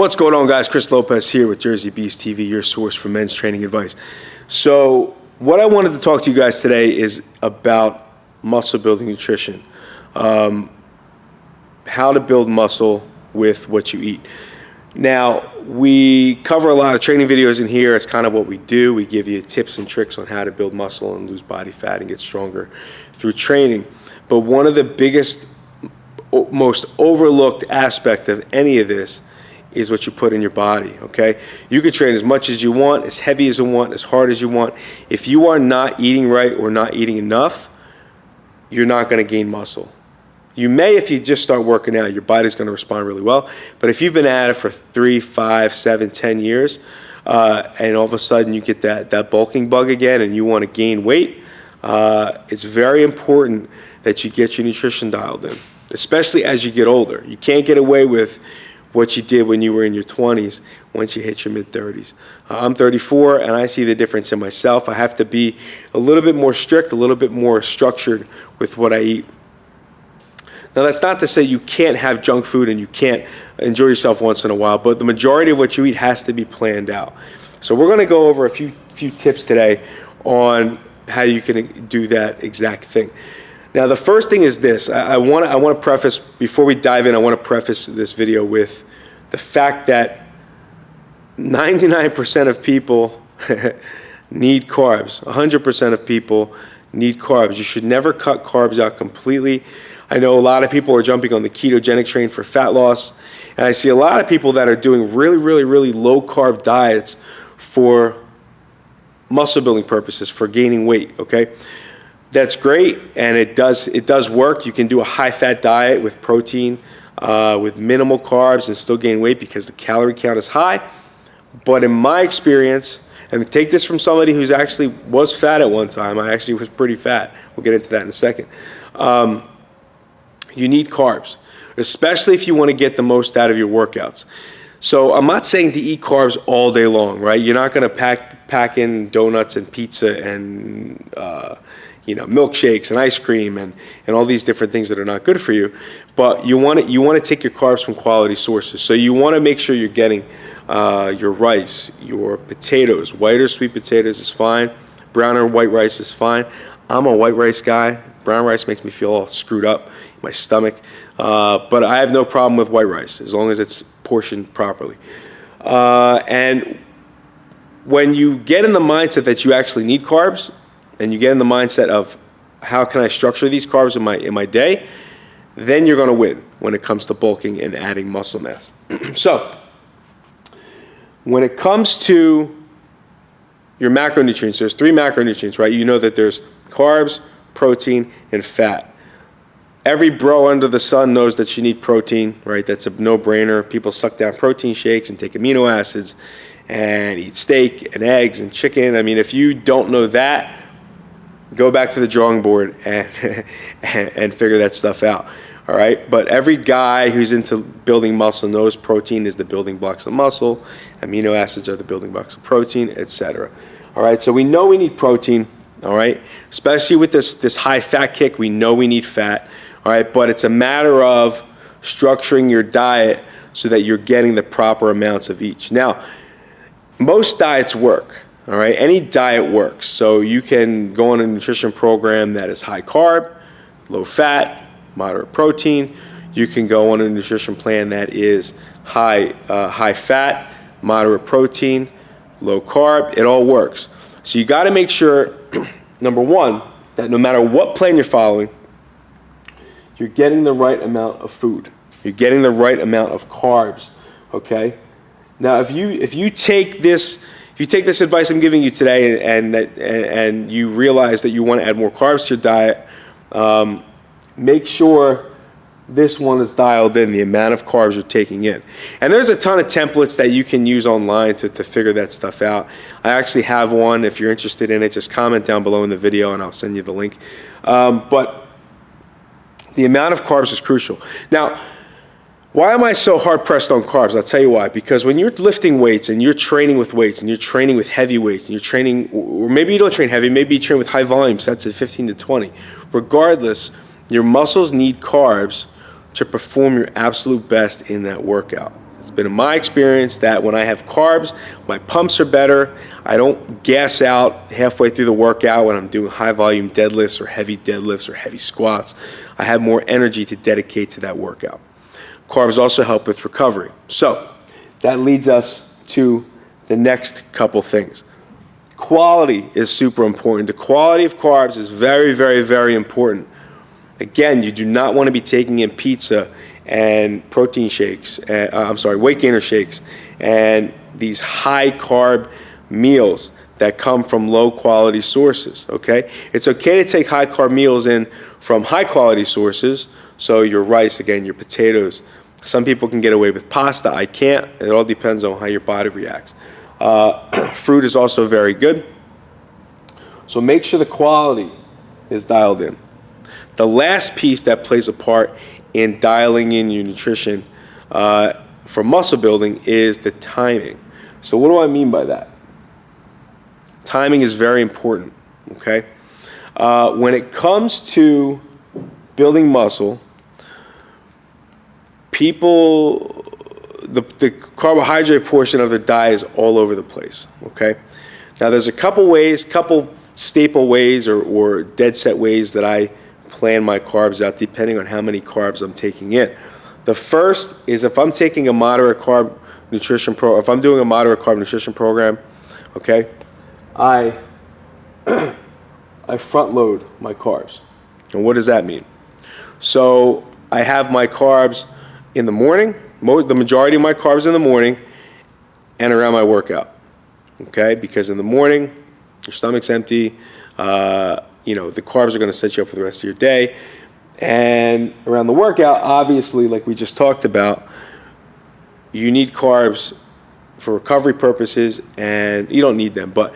What's going on, guys? Chris Lopez here with Jersey Beast TV, your source for men's training advice. So what I wanted to talk to you guys today is about muscle building nutrition. How to build muscle with what you eat. Now, we cover a lot of training videos in here. It's kind of what we do. We give you tips and tricks on how to build muscle and lose body fat and get stronger through training. But one of the biggest, most overlooked aspect of any of this is what you put in your body, okay? You can train as much as you want, as heavy as you want, as hard as you want. If you are not eating right or not eating enough, you're not gonna gain muscle. You may if you just start working out, your body's gonna respond really well. But if you've been at it for 3, 5, 7, 10 years, and all of a sudden you get that bulking bug again and you wanna gain weight, it's very important that you get your nutrition dialed in, especially as you get older. You can't get away with what you did when you were in your 20s once you hit your mid-30s. I'm 34 and I see the difference in myself. I have to be a little bit more strict, a little bit more structured with what I eat. Now, that's not to say you can't have junk food and you can't enjoy yourself once in a while, but the majority of what you eat has to be planned out. So we're gonna go over a few tips today on how you can do that exact thing. Now, the first thing is this. I want to preface, before we dive in, I want to preface this video with the fact that 99% of people need carbs. 100% of people need carbs. You should never cut carbs out completely. I know a lot of people are jumping on the ketogenic train for fat loss, and I see a lot of people that are doing really low carb diets for muscle building purposes, for gaining weight, okay? That's great, and it does work. You can do a high-fat diet with protein, with minimal carbs, and still gain weight because the calorie count is high. But in my experience, and take this from somebody who's actually was fat at one time. I actually was pretty fat. We'll get into that in a second. You need carbs, especially if you want to get the most out of your workouts. So I'm not saying to eat carbs all day long, right? You're not going to pack in donuts and pizza and milkshakes and ice cream and all these different things that are not good for you. But you want to take your carbs from quality sources. So you want to make sure you're getting your rice, your potatoes. White or sweet potatoes is fine. Brown or white rice is fine. I'm a white rice guy. Brown rice makes me feel all screwed up in my stomach. But I have no problem with white rice as long as it's portioned properly. And when you get in the mindset that you actually need carbs, and you get in the mindset of how can I structure these carbs in my day, then you're gonna win when it comes to bulking and adding muscle mass. So, when it comes to your macronutrients, there's 3 macronutrients, right? You know that there's carbs, protein, and fat. Every bro under the sun knows that you need protein, right? That's a no-brainer. People suck down protein shakes and take amino acids and eat steak and eggs and chicken. I mean, if you don't know that, go back to the drawing board and figure that stuff out, all right? But every guy who's into building muscle knows protein is the building blocks of muscle, amino acids are the building blocks of protein, etc. All right, so we know we need protein, all right? Especially with this high fat kick, we know we need fat, all right? But it's a matter of structuring your diet so that you're getting the proper amounts of each. Now, most diets work. All right, any diet works. So you can go on a nutrition program that is high carb, low fat, moderate protein. You can go on a nutrition plan that is high fat, moderate protein, low carb. It all works. So you got to make sure, number one, that no matter what plan you're following, you're getting the right amount of food. You're getting the right amount of carbs. Okay. Now, if you take this advice I'm giving you today and you realize that you want to add more carbs to your diet, make sure this one is dialed in, the amount of carbs you're taking in. And there's a ton of templates that you can use online to figure that stuff out. I actually have one. If you're interested in it, just comment down below in the video and I'll send you the link. But the amount of carbs is crucial. Now, why am I so hard pressed on carbs? I'll tell you why. Because when you're lifting weights and you're training with weights and you're training with heavy weights and you're training, or maybe you don't train heavy, maybe you train with high volume sets of 15 to 20. Regardless, your muscles need carbs to perform your absolute best in that workout. It's been in my experience that when I have carbs, my pumps are better. I don't gas out halfway through the workout when I'm doing high volume deadlifts or heavy squats. I have more energy to dedicate to that workout. Carbs also help with recovery. So that leads us to the next couple things. Quality is super important. The quality of carbs is very, very, very important. Again, you do not want to be taking in pizza and protein shakes, weight gainer shakes, and these high carb meals that come from low quality sources, okay? It's okay to take high carb meals in from high quality sources, so your rice, again, your potatoes. Some people can get away with pasta, I can't. It all depends on how your body reacts. Fruit is also very good. So make sure the quality is dialed in. The last piece that plays a part in dialing in your nutrition for muscle building is the timing. So what do I mean by that? Timing is very important, okay? When it comes to building muscle, people, the carbohydrate portion of their diet is all over the place, okay? Now there's a couple staple ways or dead set ways that I plan my carbs out depending on how many carbs I'm taking in. The first is if I'm taking a moderate carb nutrition if I'm doing a moderate carb nutrition program, okay, I front load my carbs. And what does that mean? So I have my carbs in the morning, the majority of my carbs in the morning and around my workout, okay? Because in the morning, your stomach's empty, the carbs are going to set you up for the rest of your day. And around the workout, obviously, like we just talked about, you need carbs for recovery purposes, and you don't need them, but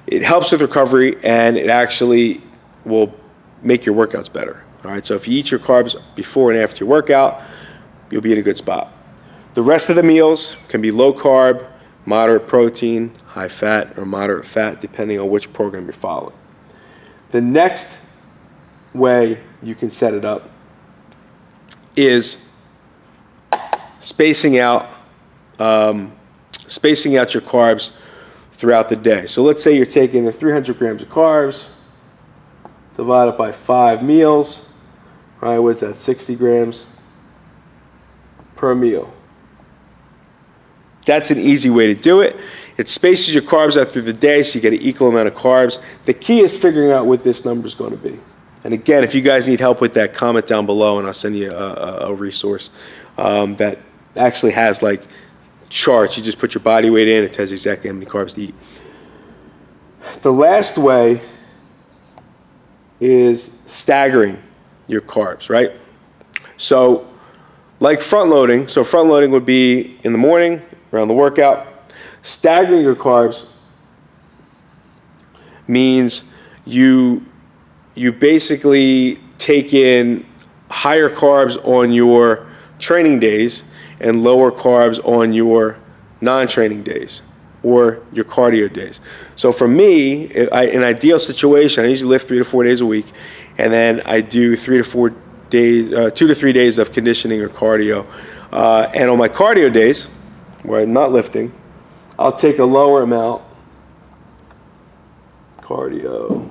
it helps with recovery, and it actually will make your workouts better. All right, so if you eat your carbs before and after your workout, you'll be in a good spot. The rest of the meals can be low carb, moderate protein, high fat, or moderate fat, depending on which program you're following. The next way you can set it up is spacing out your carbs throughout the day. So let's say you're taking the 300 grams of carbs, divided by 5 meals, right? What's that, 60 grams per meal. That's an easy way to do it. It spaces your carbs out through the day so you get an equal amount of carbs. The key is figuring out what this number is going to be. And again, if you guys need help with that, comment down below and I'll send you a resource that actually has like charts. You just put your body weight in, it tells you exactly how many carbs to eat. The last way is staggering your carbs, right? So like front loading, front loading would be in the morning, around the workout. Staggering your carbs means you basically take in higher carbs on your training days and lower carbs on your non-training days or your cardio days. So for me, in an ideal situation, I usually lift 3 to 4 days a week, and then I do 2 to 3 days of conditioning or cardio. And on my cardio days, where I'm not lifting, I'll take a lower amount, cardio,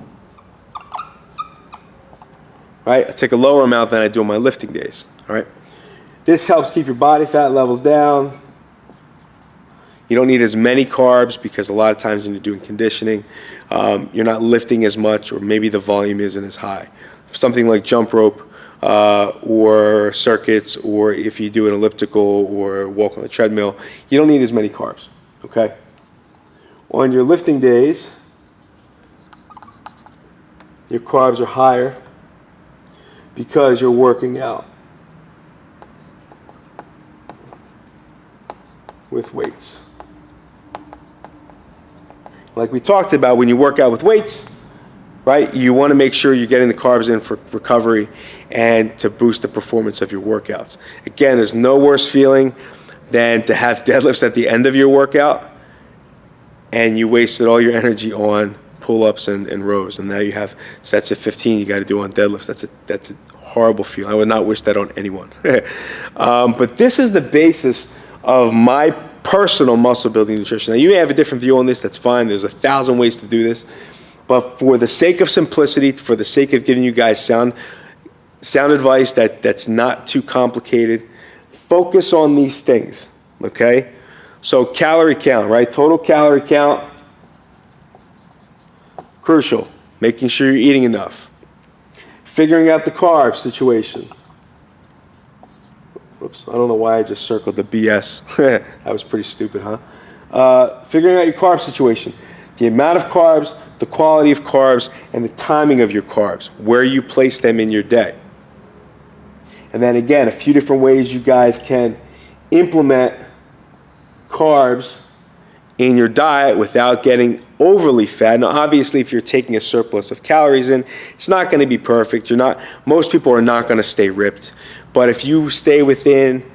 right? I take a lower amount than I do on my lifting days, all right? This helps keep your body fat levels down. You don't need as many carbs because a lot of times when you're doing conditioning, you're not lifting as much, or maybe the volume isn't as high. Something like jump rope or circuits, or if you do an elliptical or walk on the treadmill, you don't need as many carbs, okay? On your lifting days, your carbs are higher because you're working out with weights. Like we talked about, when you work out with weights, right, you want to make sure you're getting the carbs in for recovery and to boost the performance of your workouts. Again, there's no worse feeling than to have deadlifts at the end of your workout and you wasted all your energy on pull-ups and rows, and now you have sets of 15 you got to do on deadlifts. That's a horrible feeling. I would not wish that on anyone. But this is the basis of my personal muscle building nutrition. Now, you may have a different view on this. That's fine. There's 1,000 ways to do this. But for the sake of simplicity, for the sake of giving you guys sound advice that's not too complicated, focus on these things, okay? So calorie count, right? Total calorie count, crucial. Making sure you're eating enough. Figuring out the carb situation. Whoops, I don't know why I just circled the BS. That was pretty stupid, huh? Figuring out your carb situation. The amount of carbs, the quality of carbs, and the timing of your carbs, where you place them in your day. And then again, a few different ways you guys can implement carbs in your diet without getting overly fat. Now, obviously, if you're taking a surplus of calories in, it's not going to be perfect. Most people are not going to stay ripped. But if you stay within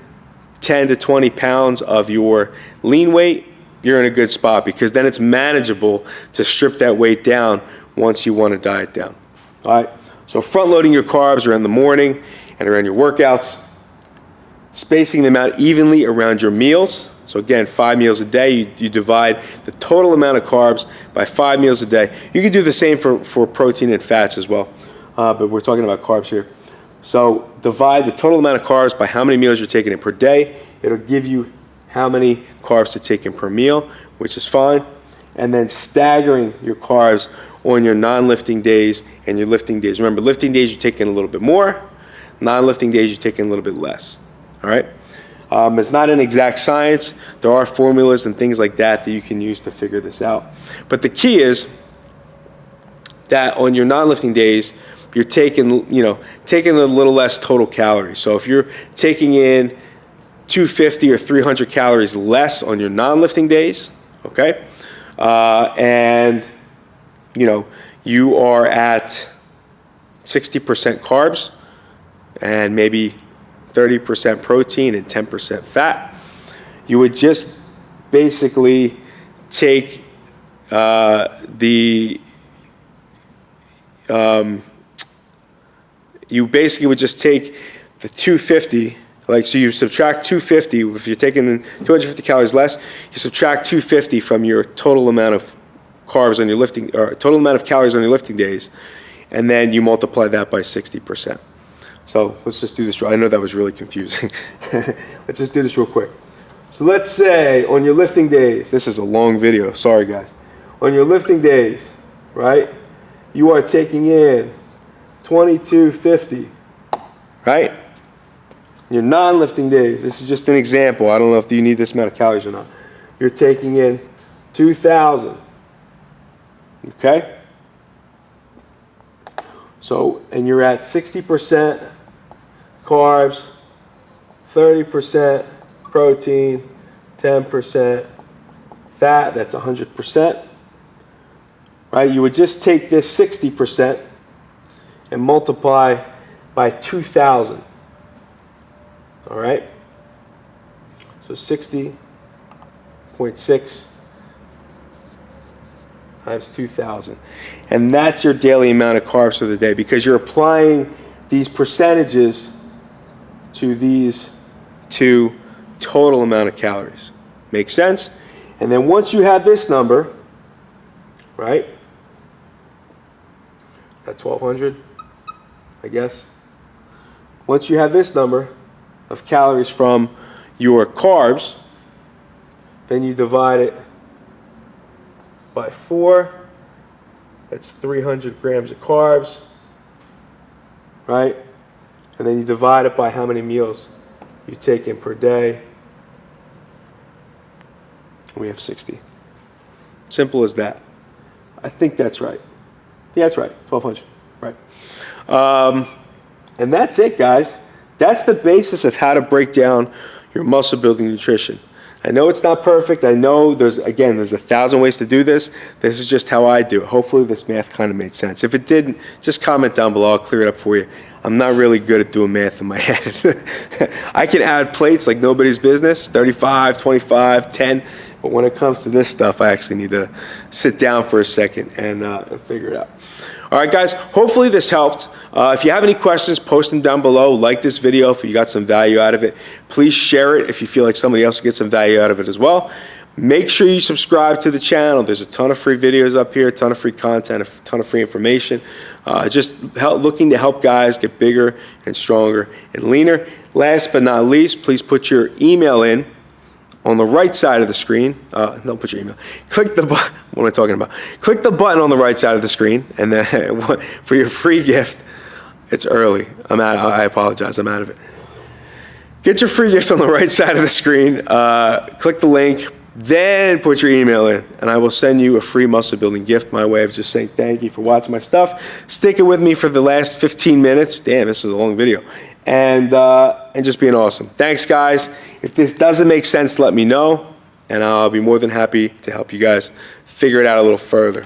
10 to 20 pounds of your lean weight, you're in a good spot, because then it's manageable to strip that weight down once you want to diet down. All right? So front loading your carbs around the morning and around your workouts, spacing them out evenly around your meals. So again, 5 meals a day, you divide the total amount of carbs by 5 meals a day. You can do the same for protein and fats as well, but we're talking about carbs here. So divide the total amount of carbs by how many meals you're taking in per day. It'll give you how many carbs to take in per meal, which is fine. And then staggering your carbs on your non-lifting days and your lifting days. Remember, lifting days you're taking a little bit more, non-lifting days you're taking a little bit less. All right? It's not an exact science. There are formulas and things like that you can use to figure this out. But the key is that on your non-lifting days, you're taking a little less total calories. So if you're taking in 250 or 300 calories less on your non-lifting days, okay, and you are at 60% carbs and maybe 30% protein and 10% fat, you would just basically take you basically would just take the 250, so you subtract 250, if you're taking 250 calories less, you subtract 250 from your total amount of carbs on your lifting, or total amount of calories on your lifting days, and then you multiply that by 60%. So let's just do this. I know that was really confusing. Let's just do this real quick. So let's say on your lifting days, this is a long video, sorry guys. On your lifting days, right, you are taking in 2250, right? Your non-lifting days, this is just an example. I don't know if you need this amount of calories or not. You're taking in 2,000, okay? So, and you're at 60% carbs, 30% protein, 10% fat, that's 100%, right? You would just take this 60% and multiply by 2,000, all right? So 60.6 times 2,000. And that's your daily amount of carbs for the day, because you're applying these percentages to these two total amount of calories. Make sense? And then once you have this number, right, at 1,200, I guess. Once you have this number of calories from your carbs, then you divide it by 4. That's 300 grams of carbs, right? And then you divide it by how many meals you take in per day. We have 60. Simple as that. I think that's right. Yeah, that's right. 1,200. Right. And that's it, guys. That's the basis of how to break down your muscle building nutrition. I know it's not perfect. I know there's 1,000 ways to do this. This is just how I do it. Hopefully this math kind of made sense. If it didn't, just comment down below. I'll clear it up for you. I'm not really good at doing math in my head. I can add plates like nobody's business, 35, 25, 10. But when it comes to this stuff, I actually need to sit down for a second and figure it out. All right, guys, hopefully this helped. If you have any questions, post them down below. Like this video if you got some value out of it. Please share it if you feel like somebody else will get some value out of it as well. Make sure you subscribe to the channel. There's a ton of free videos up here, a ton of free content, a ton of free information. Looking to help guys get bigger and stronger and leaner. Last but not least, please put your email in on the right side of the screen. Don't put your email. Click the button. What am I talking about? Click the button on the right side of the screen, and then for your free gift. It's early. I apologize. I'm out of it. Get your free gift on the right side of the screen. Click the link. Then put your email in, and I will send you a free muscle building gift. My way of just saying thank you for watching my stuff, sticking with me for the last 15 minutes. Damn, this is a long video. And just being awesome. Thanks, guys. If this doesn't make sense, let me know, and I'll be more than happy to help you guys figure it out a little further.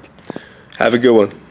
Have a good one.